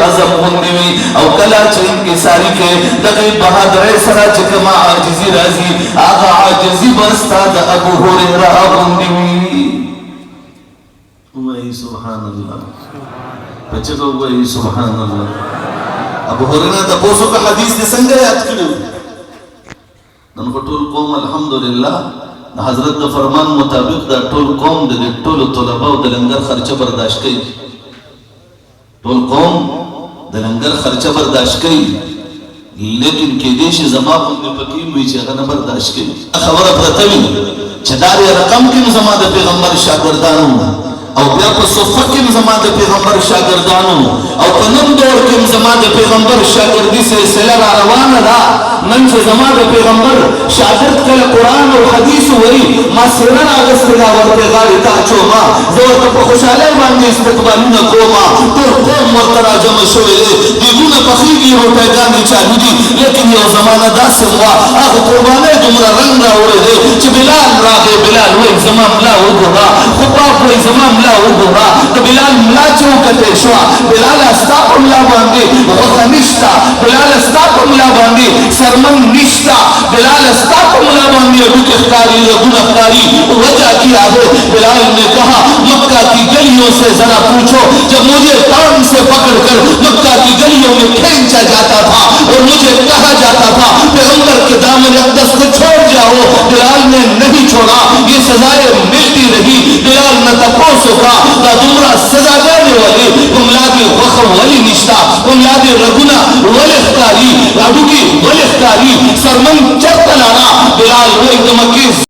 आजम हुंदवी और कला चैन के सारी के दगे बहादुर सरा चकमा आजिजी राजी आगा आजिजी बस्ता द अबू हुरैरा हुंदवी वही सुभान अल्लाह बचको वही सुभान अल्लाह अबू हुरैरा द पोसो का हदीस दे संगे याद करो नन को टोल कौम अल्हम्दुलिल्लाह हजरत द फरमान मुताबिक द टोल कौम दे टोल तलबा द लंगर खर्चा बर्दाश्त कई टोल कौम द लंगर खर्चा बर्दाश्त कई लेकिन के देश जमा बंदे पकीम हुई छे न बर्दाश्त कई खबर प्रतवी छदारी रकम के जमा द पैगंबर शागिर्दानों और बिया पर सोफा के जमा द पैगंबर शागिर्दानों और कनम दौर के जमा द पैगंबर शागिर्दी से सिलसिला रवान रहा मन से जमा द पैगंबर शागिर्द के कुरान और हदीस वही मां सिरन आगस का वर गाड़ी ता चोमा जो तो खुशहाल बांधे इस्तकबाल न कोमा तो कौम मरतरा जम शोले दिगुन पखीगी रोटे गांधी चाहूदी लेकिन ये जमाना दास हुआ आग कुर्बाने तुमरा रंग उड़े दे कि बिलाल रागे बिलाल वो जमाम ला होगा खुबा कोई जमाम ला होगा तो बिलाल ला चौकते शवा बिलाल अस्ताकुम ला बांधे वखनिश्ता बिलाल अस्ताकुम ला बांधे सरमन निश्ता बिलाल अस्ताकुम ला बांधे अबू इफ्तारी अबू अफ्तारी वजह किया है बिलाल ने कहा मक्का की गलियों से जरा पूछो जब मुझे कान से पकड़कर मक्का की गलियों में खींचा जाता था और मुझे कहा जाता था पैगंबर के दामन अक़दस को छोड़ जाओ बिलाल ने नहीं छोड़ा ये सजाएं मिलती रही बिलाल न तपोसो का ना तुमरा सजा देने वाली तुमलादी वखम वली निश्ता तुमलादी रगुना वलिफ्तारी अबू की वलिफ्तारी सरमन चरतलाना बिलाल वो एकदम